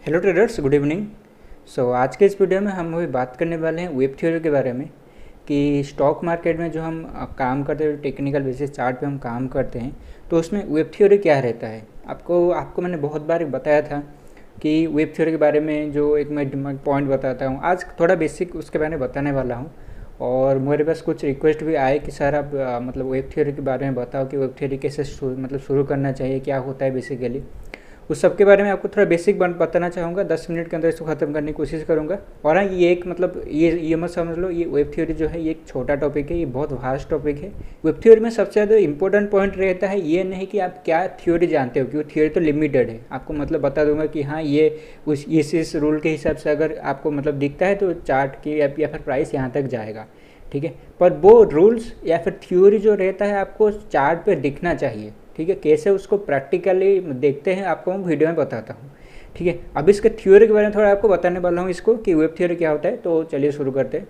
Hello traders, good evening. आज के इस वीडियो में हम अभी बात करने वाले हैं वेब थ्योरी के बारे में कि स्टॉक मार्केट में जो हम काम करते हैं, टेक्निकल बेसिस चार्ट पे हम काम करते हैं, तो उसमें वेब थ्योरी क्या रहता है। आपको मैंने बहुत बार बताया था कि वेब थ्योरी के बारे में जो एक मैं पॉइंट बताता हूँ, आज थोड़ा बेसिक उसके बारे में बताने वाला हूँ। और मेरे पास कुछ रिक्वेस्ट भी आए कि सर आप मतलब वेब थ्योरी के बारे में बताओ कि वेब थ्योरी कैसे शुरू करना चाहिए, क्या होता है बेसिकली। उस सब के बारे में आपको थोड़ा बेसिक बताना चाहूँगा। 10 मिनट के अंदर इसको ख़त्म करने की कोशिश करूँगा। और हाँ, ये एक मतलब ये मत समझ लो ये वेब थ्योरी जो है ये एक छोटा टॉपिक है, ये बहुत वास्ट टॉपिक है। वेब थ्योरी में सबसे ज़्यादा इंपॉर्टेंट पॉइंट रहता है ये नहीं कि आप क्या थ्योरी जानते हो, क्योंकि थ्योरी तो लिमिटेड है। आपको मतलब बता दूंगा कि हाँ ये इस रूल के हिसाब से अगर आपको मतलब दिखता है तो चार्ट की या फिर प्राइस यहाँ तक जाएगा, ठीक है। पर वो रूल्स या फिर थ्योरी जो रहता है आपको चार्ट पे दिखना चाहिए, ठीक है। कैसे उसको प्रैक्टिकली देखते हैं आपको मैं वीडियो में बताता हूँ, ठीक है। अब इसके थ्योरी के बारे में थोड़ा आपको बताने वाला हूँ इसको कि वेब थ्योरी क्या होता है। तो चलिए शुरू करते हैं।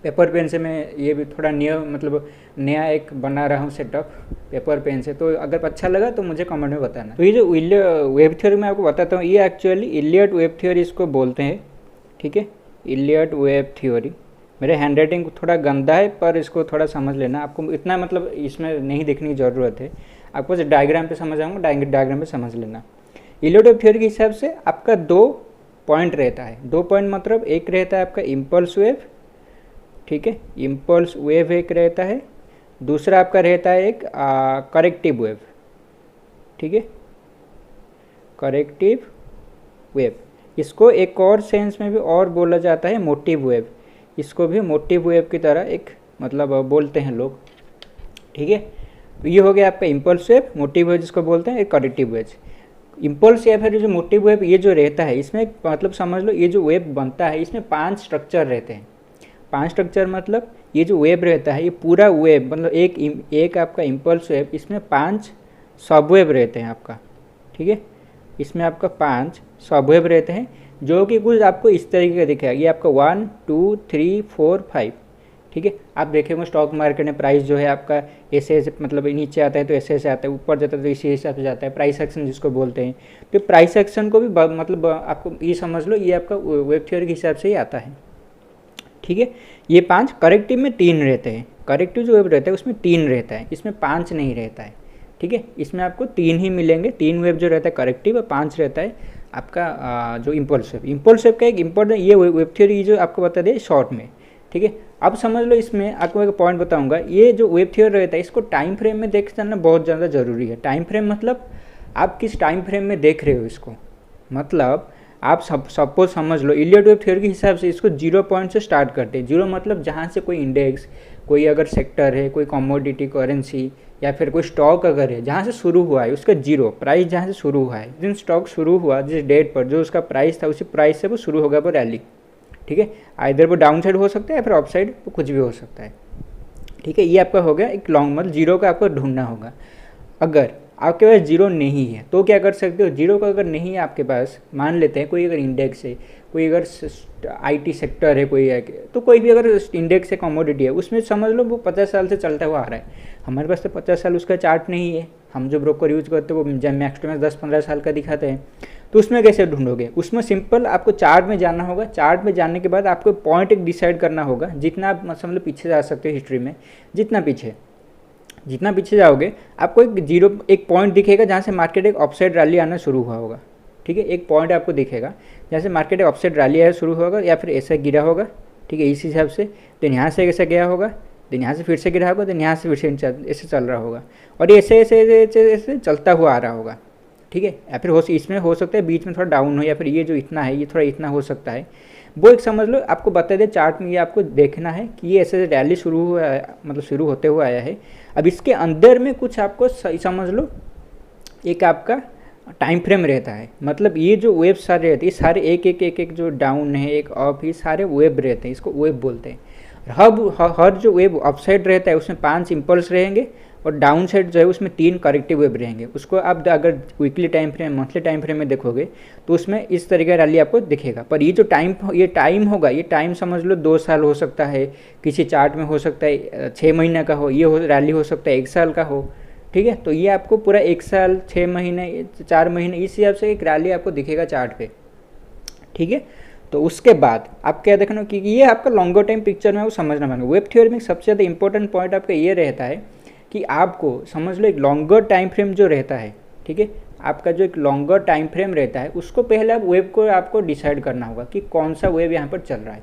पेपर पेन से मैं ये भी थोड़ा नया एक बना रहा हूँ सेटअप पेपर पेन से। तो अगर अच्छा लगा तो मुझे कमेंट में बताना। तो ये जो वेब थ्योरी मैं आपको बताता हूँ, ये एक्चुअली इलियट वेब थ्योरी इसको बोलते हैं, ठीक है। Elliott wave theory. मेरे हैंड राइटिंग थोड़ा गंदा है पर इसको थोड़ा समझ लेना। आपको इतना मतलब इसमें नहीं देखने की ज़रूरत है, आपको डायग्राम पे समझ आऊँगा, डायग्राम पे समझ लेना। इलियट वेब थ्योरी के हिसाब से आपका 2 पॉइंट रहता है। 2 पॉइंट मतलब एक रहता है आपका इम्पल्स वेव, ठीक है, इम्पल्स वेव एक रहता है। दूसरा आपका रहता है एक करेक्टिव वेव, ठीक है, करेक्टिव वेव। इसको एक और सेंस में भी और बोला जाता है मोटिव वेव। इसको भी मोटिव वेव की तरह एक मतलब बोलते हैं लोग, ठीक है। तो ये हो गया आपका इम्पल्स वेव, मोटिव वेव जिसको बोलते हैं, एक करेक्टिव वेव। इम्पल्स या फिर जो मोटिव वेव ये जो रहता है इसमें मतलब समझ लो ये जो वेव बनता है इसमें 5 स्ट्रक्चर रहते हैं। 5 स्ट्रक्चर मतलब ये जो वेव रहता है ये पूरा वेव मतलब एक आपका इम्पल्स वेव, इसमें 5 सब वेव रहते हैं आपका, ठीक है। इसमें आपका 5 सब वेव रहते हैं जो कि कुछ आपको इस तरीके का दिखेगा। ये आपका 1 2 3 4 5, ठीक है। आप देखेंगे स्टॉक मार्केट में प्राइस जो है आपका ऐसे मतलब नीचे आता है तो ऐसे आता है, ऊपर जाता है तो इसी हिसाब से जाता है, प्राइस एक्शन जिसको बोलते हैं। तो प्राइस एक्शन को भी मतलब आपको ये समझ लो ये आपका वेब थ्योरी के हिसाब से ही आता है, ठीक है। ये 5 करेक्टिव में 3 रहते हैं। करेक्टिव जो वेब रहता है उसमें 3 रहता है, इसमें 5 नहीं रहता है, ठीक है। इसमें आपको 3 ही मिलेंगे। 3 वेब जो रहता है करेक्टिव और 5 रहता है आपका जो इम्पल्स वेव। इम्पल्स वेव का एक इम्पोर्टेंट ये वेब थ्योरी जो आपको बता दें शॉर्ट में, ठीक है। अब समझ लो इसमें आपको एक पॉइंट बताऊंगा। ये जो वेब थ्योरी रहता है इसको टाइम फ्रेम में देख जाना बहुत ज़्यादा ज़रूरी है। टाइम फ्रेम मतलब आप किस टाइम फ्रेम में देख रहे हो इसको। मतलब आप सपोज समझ लो इलियट वेब थ्योरी के हिसाब से इसको 0 पॉइंट से स्टार्ट करते हैं। 0 मतलब जहाँ से कोई इंडेक्स, कोई अगर सेक्टर है, कोई कमोडिटी करेंसी या फिर कोई स्टॉक अगर है, जहाँ से शुरू हुआ है उसका 0 प्राइस जहाँ से शुरू हुआ है, जिन स्टॉक शुरू हुआ जिस डेट पर जो उसका प्राइस था उसी प्राइस से वो शुरू होगा वो रैली, ठीक है। आइदर वो डाउन साइड हो सकता है या फिर अप साइड, वो कुछ भी हो सकता है, ठीक है। ये आपका हो गया एक लॉन्ग मतलब 0 का आपको ढूंढना होगा। अगर आपके पास 0 नहीं है तो क्या कर सकते हो, 0 का अगर नहीं है आपके पास, मान लेते हैं कोई अगर इंडेक्स है, कोई अगर IT सेक्टर है, कोई है तो कोई भी अगर इंडेक्स है, कमोडिटी है, उसमें समझ लो वो 50 साल से चलता हुआ आ रहा है। हमारे पास तो 50 साल उसका चार्ट नहीं है। हम जो ब्रोकर यूज करते हैं वो मैक्स टू मैक्स 10-15 साल का दिखाते हैं। तो उसमें कैसे ढूंढोगे, उसमें सिंपल आपको चार्ट में जाना होगा। चार्ट में जाने के बाद आपको पॉइंट एक डिसाइड करना होगा। जितना आप समझ लो पीछे जा सकते हो हिस्ट्री में, जितना पीछे जाओगे आपको एक पॉइंट दिखेगा जहाँ से मार्केट एक अपसाइड रैली आना शुरू हुआ होगा, ठीक है। एक पॉइंट आपको दिखेगा जहाँ से मार्केट एक अपसाइड रैली आना शुरू होगा या फिर ऐसा गिरा होगा, ठीक है, इस हिसाब से। देन यहाँ से ऐसा गया होगा, देन यहाँ से फिर से गिरा होगा, देन यहाँ से फिर से ऐसे चल रहा होगा और ये ऐसे चलता हुआ आ रहा होगा, ठीक है। या फिर इसमें हो सकता है बीच में थोड़ा डाउन हो या फिर ये जो इतना है ये थोड़ा इतना हो सकता है। वो एक समझ लो आपको बता दें चार्ट में ये आपको देखना है कि ये ऐसे रैली शुरू हुआ है, मतलब शुरू होते हुए आया है। अब इसके अंदर में कुछ आपको समझ लो एक आपका टाइम फ्रेम रहता है। मतलब ये जो वेब सारे रहते हैं, ये सारे एक जो डाउन है, एक अप, ये सारे वेब रहते हैं, इसको वेब बोलते हैं। हर जो वेब अपसाइड रहता है उसमें 5 इम्पल्स रहेंगे और डाउन साइड जो है उसमें 3 करेक्टिव वेब रहेंगे। उसको आप अगर weekly time frame, monthly time frame में देखोगे तो उसमें इस तरीके का रैली आपको दिखेगा। पर ये जो टाइम होगा, ये टाइम समझ लो 2 साल हो सकता है, किसी चार्ट में हो सकता है 6 महीने का हो, ये रैली हो सकता है 1 साल का हो, ठीक है। तो ये आपको पूरा 1 साल, 6 महीने, 4 महीने इस हिसाब से एक रैली आपको दिखेगा चार्ट पे, ठीक है। तो उसके बाद आप क्या देखना कि ये आपका लॉन्गर टाइम पिक्चर में वो समझना पड़ेगा। वेब थ्योरी में सबसे ज़्यादा इंपॉर्टेंट पॉइंट आपका ये रहता है कि आपको समझ लो एक लॉन्गर टाइम फ्रेम जो रहता है, ठीक है, आपका जो एक लॉन्गर टाइम फ्रेम रहता है उसको पहले आप वेब को आपको डिसाइड करना होगा कि कौन सा वेब यहाँ पर चल रहा है।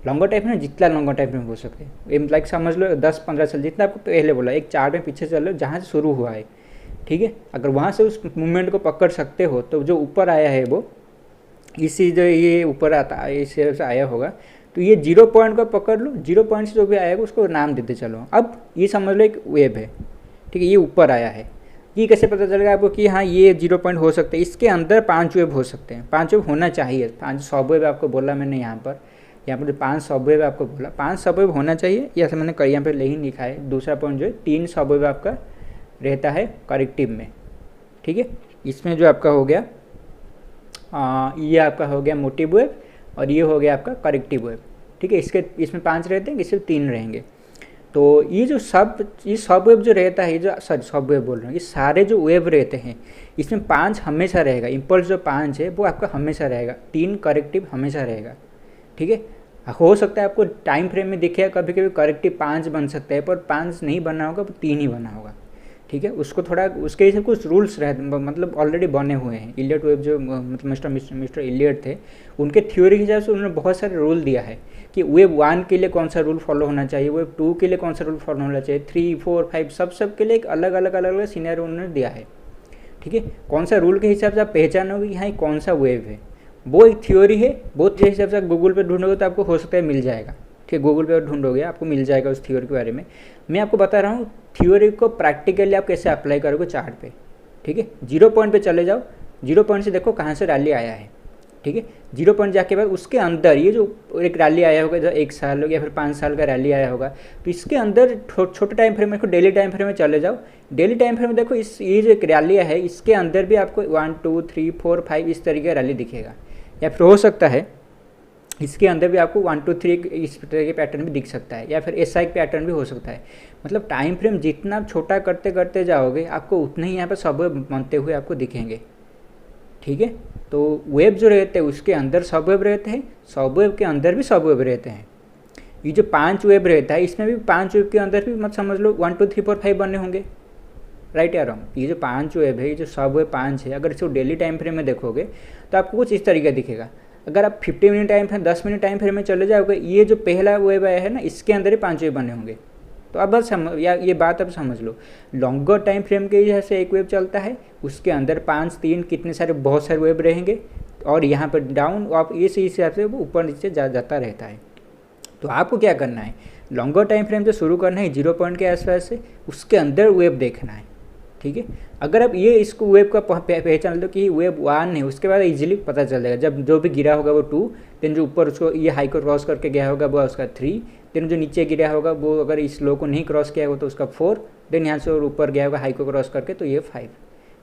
लॉन्गर टाइम फ्रेम जितना लॉन्गर टाइम फ्रेम हो सकते हैं, लाइक समझ लो 10-15 साल, जितना आपको पहले बोला एक चार्ट में पीछे चल लो जहाँ से शुरू हुआ है, ठीक है, अगर वहाँ से उस मूवमेंट को पकड़ सकते हो तो जो ऊपर आया है वो इसी जो ये ऊपर आता है इस से आया होगा, तो ये 0 पॉइंट को पकड़ लो, 0 पॉइंट से जो भी आएगा उसको नाम देते चलो। अब ये समझ लो एक वेब है, ठीक है, ये ऊपर आया है, ये कैसे पता चलेगा आपको कि हाँ ये 0 पॉइंट हो सकते हैं, इसके अंदर 5 वेब हो सकते हैं, 5 वेब होना चाहिए, 5 सब वेब आपको बोला मैंने यहाँ पर जो 5 सब वेब आपको बोला 5 सब वेब होना चाहिए, या मैंने कई यहाँ पर नहीं लिखा है। दूसरा पॉइंट जो है 3 सब वेब आपका रहता है करेक्टिव में, ठीक है, इसमें जो आपका हो गया ये आपका हो गया मोटिव वेब और ये हो गया आपका करेक्टिव वेब, ठीक है, इसमें 5 रहते हैं, इसमें 3 रहेंगे। तो ये सब वेब जो रहता है, ये जो सब वेब बोल रहे हैं, ये सारे जो वेब रहते हैं इसमें 5 हमेशा रहेगा, इम्पल्स जो 5 है वो आपका हमेशा रहेगा, 3 करेक्टिव हमेशा रहेगा, ठीक है। हो सकता है आपको टाइम फ्रेम में दिखेगा कभी कभी करेक्टिव 5 बन सकता है, पर 5 नहीं बना होगा, 3 ही बना होगा, ठीक है। उसको थोड़ा उसके हिसाब कुछ रूल्स रहते मतलब ऑलरेडी बने हुए हैं। इलियट वेब जो मतलब मिस्टर इलियट थे, उनके थ्योरी के हिसाब से उन्होंने बहुत सारे रूल दिया है कि वेब 1 के लिए कौन सा रूल फॉलो होना चाहिए, वेब 2 के लिए कौन सा रूल फॉलो होना चाहिए, 3, 4, 5 सब के लिए एक अलग अलग सिनेरियो उन्होंने दिया है, ठीक है। कौन सा रूल के हिसाब से आप पहचानोगे कि हाँ कौन सा वेब है, वो एक थ्योरी है, वो जिस हिसाब से गूगल पे ढूंढोगे तो आपको हो सकता है मिल जाएगा, ठीक है, गूगल पे ढूंढोगे आपको मिल जाएगा उस थ्योरी के बारे में। मैं आपको बता रहा हूँ थ्योरी को प्रैक्टिकली आप कैसे अप्लाई करोगे चार्ट पे, ठीक है। 0 पॉइंट पे चले जाओ, 0 पॉइंट से देखो कहाँ से रैली आया है, ठीक है। 0 पॉइंट जाके बाद उसके अंदर ये जो एक रैली आया होगा, जो 1 साल या फिर 5 साल का रैली आया होगा, तो इसके अंदर छोटे टाइम फ्रेम में डेली टाइम फ्रेम में चले जाओ, डेली टाइम फ्रेम में देखो ये जो एक रैली है इसके अंदर भी आपको 1, 2, 3, 4, 5 इस तरीके का रैली दिखेगा, या फिर हो सकता है इसके अंदर भी आपको 1, 2, 3 इस तरह के पैटर्न भी दिख सकता है, या फिर ऐसा एक पैटर्न भी हो सकता है। मतलब टाइम फ्रेम जितना आप छोटा करते करते जाओगे आपको उतने ही यहाँ पर सब वेब बनते हुए आपको दिखेंगे, ठीक है। तो वेब जो रहते हैं उसके अंदर सब वेब रहते हैं, सब वेब के अंदर भी सब वेब रहते हैं। ये जो 5 वेब रहता है इसमें भी 5 वेब के अंदर भी मत समझ लो 1, 2, 3, 4, 5 बनने होंगे, राइट या रॉन्ग। ये जो 5 वेब है, ये जो सब वेब 5 है, अगर इसको डेली टाइम फ्रेम में देखोगे तो आपको कुछ इस तरीके दिखेगा। अगर आप 50 minute time frame 10 minute time frame में चले जाओगे, ये जो पहला वेब आया है ना इसके अंदर ही 5 वेब बने होंगे। तो अब बस या ये बात अब समझ लो, लॉन्गर टाइम फ्रेम के हिसाब से एक वेब चलता है, उसके अंदर 5, 3 कितने सारे बहुत सारे वेब रहेंगे, और यहाँ पर डाउन आप इस हिसाब से वो ऊपर नीचे जाता रहता है। तो आपको क्या करना है, लॉन्गर टाइम फ्रेम से शुरू करना है 0 पॉइंट के आसपास से, उसके अंदर वेब देखना है, ठीक है। अगर आप ये इसको वेब का पहचान लो कि वेब 1 है, उसके बाद इजीली पता चल जाएगा। जब जो भी गिरा होगा वो 2, देन जो ऊपर उसको ये हाई को क्रॉस करके गया होगा वो उसका 3, देन जो नीचे गिरा होगा वो अगर इस लो को नहीं क्रॉस किया होगा तो उसका 4, देन यहाँ से और ऊपर गया होगा हाई को क्रॉस करके तो ये 5,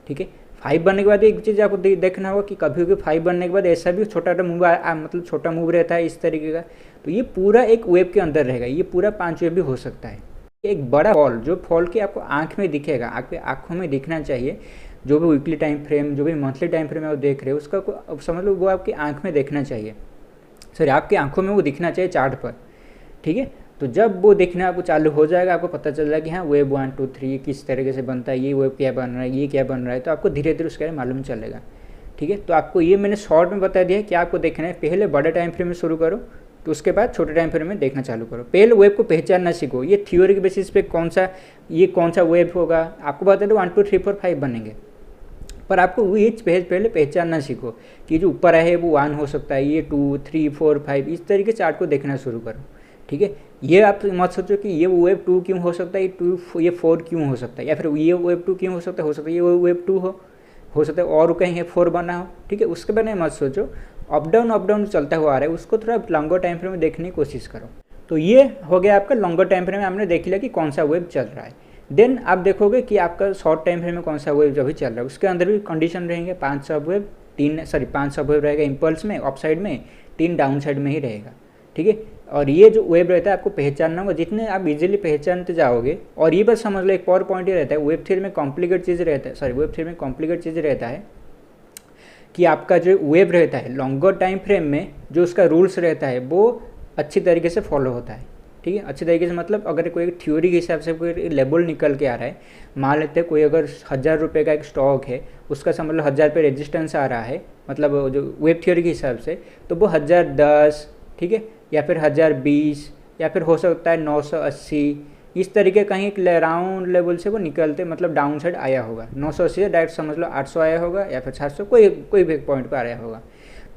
ठीक है। 5 बनने के बाद एक चीज़ आपको देखना होगा कि कभी कभी 5 बनने के बाद ऐसा भी छोटा मूव मतलब छोटा मूव रहता है इस तरीके का, तो ये पूरा एक वेब के अंदर रहेगा, ये पूरा 5 वेब भी हो सकता है। एक बड़ा फॉल जो फॉल की आपको आंख में दिखेगा, आपके आंखों में दिखना चाहिए, जो भी वीकली टाइम फ्रेम जो भी मंथली टाइम फ्रेम है वो देख रहे हो उसका समझ लो वो आपकी आंख में देखना चाहिए, सॉरी आपकी आंखों में वो दिखना चाहिए चार्ट पर, ठीक है। तो जब वो देखना आपको चालू हो जाएगा, आपको पता चल जाएगा कि हाँ वेब 1, 2, 3 किस तरीके से बनता है, ये वेब क्या बन रहा है, ये क्या बन रहा है, तो आपको धीरे धीरे उसके बारे में मालूम चलेगा, ठीक है। तो आपको ये मैंने शॉर्ट में बता दिया है कि आपको देखना है, पहले बड़े टाइम फ्रेम में शुरू करो, तो उसके बाद छोटे टाइम फ्रेम में देखना चालू करो। पहले वेब को पहचानना सीखो, ये थ्योरी के बेसिस पे कौन सा वेब होगा, आपको बता दो 1, 2, 3, 4, 5 बनेंगे, पर आपको ये पहले पहचानना सीखो कि जो ऊपर है वो 1 हो सकता है, ये 2, 3, 4, 5 इस तरीके से चार्ट को देखना शुरू करो, ठीक है। ये आप मत सोचो कि ये वेब 2 क्यों हो सकता है, ये 4 क्यों हो सकता है, या फिर ये वेब 2 क्यों हो सकता है ये वेब 2 हो सकता है और कहीं 4 बना हो, ठीक है। उसके बारे में मत सोचो, अप डाउन चलता हुआ आ रहा है, उसको थोड़ा लॉन्गर टाइम फ्रेम में देखने की कोशिश करो। तो ये हो गया आपका लॉन्गर टाइम फ्रेम में हमने देख लिया कि कौन सा वेब चल रहा है। देन आप देखोगे कि आपका शॉर्ट टाइम फ्रेम में कौन सा वेब जो भी चल रहा है, उसके अंदर भी कंडीशन रहेंगे, 5 सब वेब 5 सब वेब रहेगा इम्पल्स में अप साइड में, 3 डाउन साइड में ही रहेगा, ठीक है। और ये जो वेब रहता है आपको पहचानना होगा, जितने आप इजीली पहचानते जाओगे। और ये बस समझ लो एक और पॉइंट ये रहता है, वेब थ्योरी में कॉम्प्लिकेट चीज़ रहता है, वेब थ्योरी में कॉम्प्लिकेट चीज़ रहता है कि आपका जो वेव रहता है लॉन्गर टाइम फ्रेम में जो उसका रूल्स रहता है वो अच्छी तरीके से फॉलो होता है। ठीक है, अच्छी तरीके से मतलब अगर कोई थ्योरी के हिसाब से कोई लेबल निकल के आ रहा है, मान लेते हैं कोई अगर 1000 रुपये का एक स्टॉक है, उसका समझ लो 1000 पे रेजिस्टेंस आ रहा है, मतलब जो वेब थ्योरी के हिसाब से, तो वो 1010, ठीक है, या फिर 1020, या फिर हो सकता है 980, इस तरीके कहीं राउंड लेवल से वो निकलते मतलब डाउन साइड आया होगा। 980 से डायरेक्ट समझ लो 800 आया होगा या फिर 700, कोई भी पॉइंट पर आया होगा।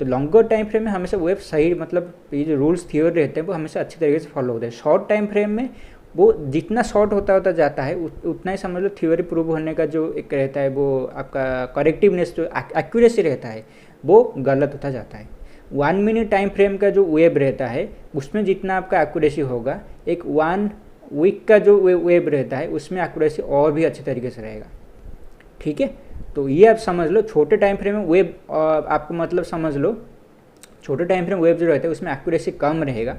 तो लॉन्गर टाइम फ्रेम में हमेशा वेब सही मतलब ये जो रूल्स थ्योरी रहते हैं वो हमेशा अच्छी तरीके से फॉलो होते हैं। शॉर्ट टाइम फ्रेम में वो जितना शॉर्ट होता जाता है उतना ही समझ लो थ्योरी प्रूव होने का जो एक रहता है वो आपका करेक्टिवनेस जो एक्यूरेसी रहता है वो गलत होता जाता है। 1 मिनट टाइम फ्रेम का जो वेब रहता है उसमें जितना आपका एक्यूरेसी होगा, एक 1 वीक का जो वेब रहता है उसमें एक्यूरेसी और भी अच्छे तरीके से रहेगा। ठीक है, तो ये आप समझ लो छोटे टाइम फ्रेम में वेब आपको मतलब समझ लो छोटे टाइम फ्रेम वेब जो रहता है उसमें एक्यूरेसी कम रहेगा,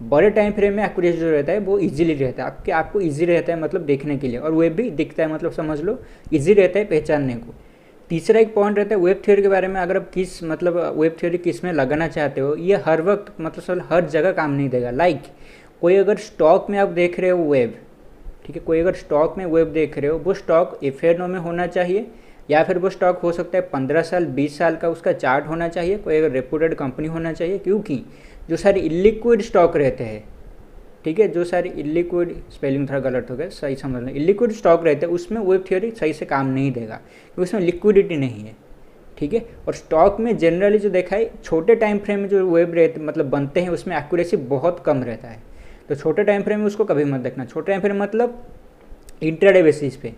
बड़े टाइम फ्रेम में एक्यूरेसी जो रहता है वो इजीली रहता है, आपको इजी रहता है मतलब देखने के लिए, और वेब भी दिखता है मतलब समझ लो इजी रहता है पहचानने को। तीसरा एक पॉइंट रहता है वेब थ्योरी के बारे में, अगर आप किस मतलब वेब थ्योरी किस में लगाना चाहते हो, ये हर वक्त मतलब हर जगह काम नहीं देगा। लाइक कोई अगर स्टॉक में आप देख रहे हो वेब, ठीक है, कोई अगर स्टॉक में वेब देख रहे हो, वो स्टॉक एफएनओ में होना चाहिए, या फिर वो स्टॉक हो सकता है 15 साल 20 साल का उसका चार्ट होना चाहिए, कोई अगर रेपुटेड कंपनी होना चाहिए, क्योंकि जो सारे इलिक्विड स्टॉक रहते हैं, ठीक है, जो सारे इलिक्विड, स्पेलिंग थोड़ा गलत हो गया, सही समझ लो, इलिक्विड स्टॉक रहते हैं उसमें वेब थ्योरी सही से काम नहीं देगा क्योंकि उसमें लिक्विडिटी नहीं है। ठीक है, और स्टॉक में जनरली जो देखा है छोटे टाइम फ्रेम में जो वेब रहते मतलब बनते हैं उसमें एक्यूरेसी बहुत कम रहता है, तो छोटे टाइम फ्रेम में उसको कभी मत देखना। छोटे टाइम फ्रेम मतलब इंट्राडे बेसिस पे,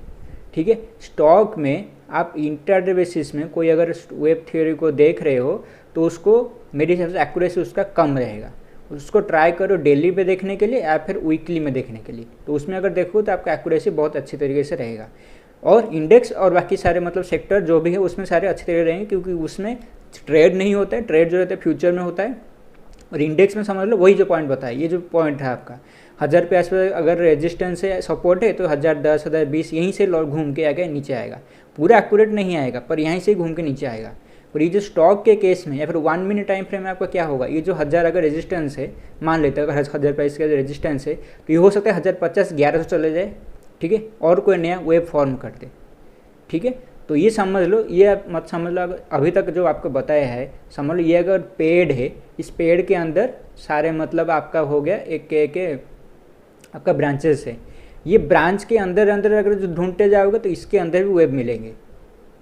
ठीक है, स्टॉक में आप इंट्राडे बेसिस में कोई अगर वेब थ्योरी को देख रहे हो तो उसको मेरे हिसाब से एक्यूरेसी उसका कम रहेगा, उसको ट्राई करो डेली पे देखने के लिए या फिर वीकली में देखने के लिए, तो उसमें अगर देखो तो आपका एक्यूरेसी बहुत अच्छी तरीके से रहेगा। और इंडेक्स और बाकी सारे मतलब सेक्टर जो भी है उसमें सारे अच्छे तरीके रहेंगे क्योंकि उसमें ट्रेड नहीं होता है, ट्रेड जो रहता है फ्यूचर में होता है, और इंडेक्स में समझ लो वही जो पॉइंट बताया, ये जो पॉइंट है आपका 1000 पे आसपास अगर रेजिस्टेंस है सपोर्ट है तो 1010 1020 यहीं से घूम के आगे नीचे आएगा, पूरा एक्यूरेट नहीं आएगा पर यहीं से घूम के नीचे आएगा। और ये जो स्टॉक के केस में या फिर 1 मिनट टाइम फ्रेम में आपका क्या होगा, ये जो 1000 अगर रेजिस्टेंस है, मान लेते हैं अगर 1000 प्राइस का रेजिस्टेंस है तो ये हो सकता है 1050 1100 चले जाए, ठीक है, और कोई नया वेब फॉर्म कर दे। ठीक है, तो ये समझ लो, ये मत समझ लो अभी तक जो आपको बताया है, समझ लो ये अगर पेड़ है, इस पेड़ के अंदर सारे मतलब आपका हो गया एक आपका ब्रांचेस है, ये ब्रांच के अंदर अंदर अगर जो ढूंढते जाओगे तो इसके अंदर भी वेब मिलेंगे।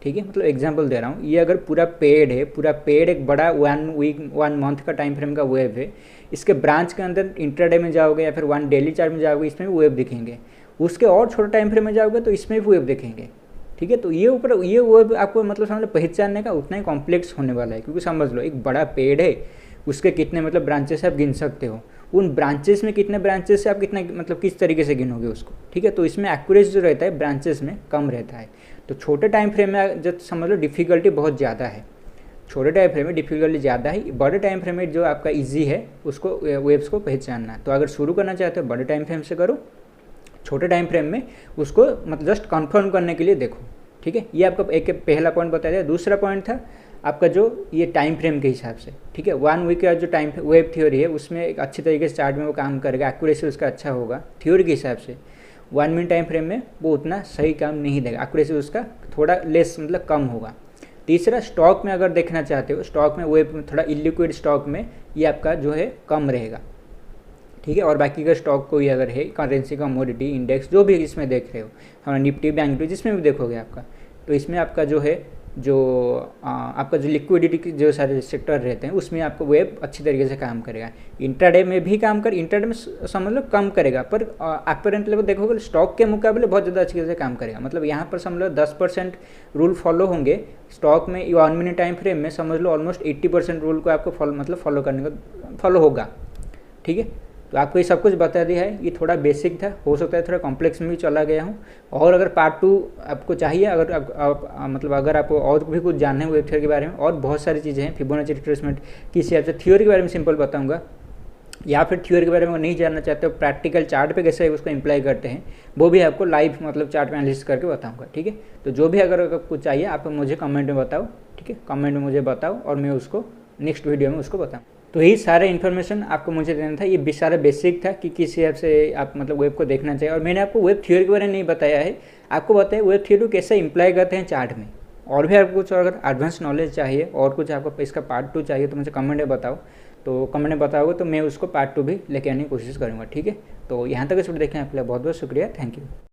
ठीक है, मतलब एग्जांपल दे रहा हूँ, ये अगर पूरा पेड़ है, पूरा पेड़ एक बड़ा 1 वीक 1 मंथ का टाइम फ्रेम का वेब है, इसके ब्रांच के अंदर इंट्राडे में जाओगे या फिर 1 डेली चार्ट में जाओगे इसमें भी वेब दिखेंगे, उसके और छोटे टाइम फ्रेम में जाओगे तो इसमें भी वेब दिखेंगे। ठीक है, तो ये वेब आपको मतलब समझ लो पहचानने का उतना ही कॉम्प्लेक्स होने वाला है, क्योंकि समझ लो एक बड़ा पेड़ है, उसके कितने मतलब ब्रांचेस आप गिन सकते हो, उन ब्रांचेस में कितने ब्रांचेस से आप कितना मतलब किस तरीके से गिनोगे उसको। ठीक है, तो इसमें एक्यूरेसी जो रहता है ब्रांचेस में कम रहता है, तो छोटे टाइम फ्रेम में जब समझ लो डिफ़िकल्टी बहुत ज़्यादा है, छोटे टाइम फ्रेम में डिफ़िकल्टी ज़्यादा है, बड़े टाइम फ्रेम में जो आपका ईजी है उसको वेब्स को पहचानना। तो अगर शुरू करना चाहते हो बड़े टाइम फ्रेम से करो, छोटे टाइम फ्रेम में उसको मतलब जस्ट कन्फर्म करने के लिए देखो। ठीक है, ये आपका एक पहला पॉइंट बताया दिया। दूसरा पॉइंट था आपका जो ये टाइम फ्रेम के हिसाब से, ठीक है, 1 वीक का जो टाइम वेब थ्योरी है उसमें एक अच्छी तरीके से चार्ट में वो काम करेगा, एक्यूरेसी उसका अच्छा होगा थ्योरी के हिसाब से। 1 मिनट टाइम फ्रेम में वो उतना सही काम नहीं देगा, एक्यूरेसी उसका थोड़ा लेस मतलब कम होगा। तीसरा, स्टॉक में अगर देखना चाहते हो, स्टॉक में वेब थोड़ा इलिक्विड स्टॉक में ये आपका जो है कम रहेगा। ठीक है, और बाकी का स्टॉक कोई अगर है करेंसी कमोडिटी इंडेक्स जो भी इसमें देख रहे हो, हमारा निफ्टी बैंक निफ्टी जिसमें भी देखोगे आपका, तो इसमें आपका जो है जो आपका जो लिक्विडिटी के जो सारे सेक्टर रहते हैं उसमें आपको वेब अच्छी तरीके से काम करेगा। इंट्राडे में भी काम कर, इंट्राडे में समझ लो कम करेगा, पर अपरेंट लेवल देखोगे स्टॉक के मुकाबले बहुत ज़्यादा अच्छी तरह से काम करेगा। मतलब यहाँ पर समझ लो 10% रूल फॉलो होंगे, स्टॉक में 1 मिनट टाइम फ्रेम में समझ लो ऑलमोस्ट 80% रूल को आपको फॉलो करने का फॉलो होगा। ठीक है, तो आपको ये सब कुछ बता दिया है, ये थोड़ा बेसिक था, हो सकता है थोड़ा कॉम्प्लेक्स में भी चला गया हूँ। और अगर पार्ट 2 आपको चाहिए, अगर मतलब अगर आपको और भी कुछ जानना है वेब थ्योरी के बारे में, और बहुत सारी चीज़ें हैं, फिबोनाची रिट्रेसमेंट किस हिसाब से थ्योरी के बारे में सिंपल बताऊँगा, या फिर थ्योरी के बारे में नहीं जानना चाहते हो प्रैक्टिकल चार्ट पे कैसे उसको इम्प्लाई करते हैं वो भी आपको लाइव मतलब चार्ट में एनालिसिस करके बताऊँगा। ठीक है, तो जो भी अगर आपको चाहिए आप मुझे कमेंट में बताओ। ठीक है, कमेंट में मुझे बताओ और मैं उसको नेक्स्ट वीडियो में उसको बताऊँ। तो यही सारे इन्फॉर्मेशन आपको मुझे देना था, ये सारा बेसिक था कि किस हिसाब से आप मतलब वेब को देखना चाहिए। और मैंने आपको वेब थ्योरी के बारे में नहीं बताया है, आपको बताया वेब थ्योरी कैसे इम्प्लाई करते हैं चार्ट में। और भी आपको कुछ अगर एडवांस नॉलेज चाहिए और कुछ आपको इसका पार्ट 2 चाहिए तो मुझे कमेंट में बताओ, तो कमेंट में बताओगे तो मैं उसको पार्ट 2 भी लेके आने की कोशिश करूँगा, ठीक है। तो यहाँ तक इस वीडियो देखने के लिए बहुत बहुत शुक्रिया, थैंक यू।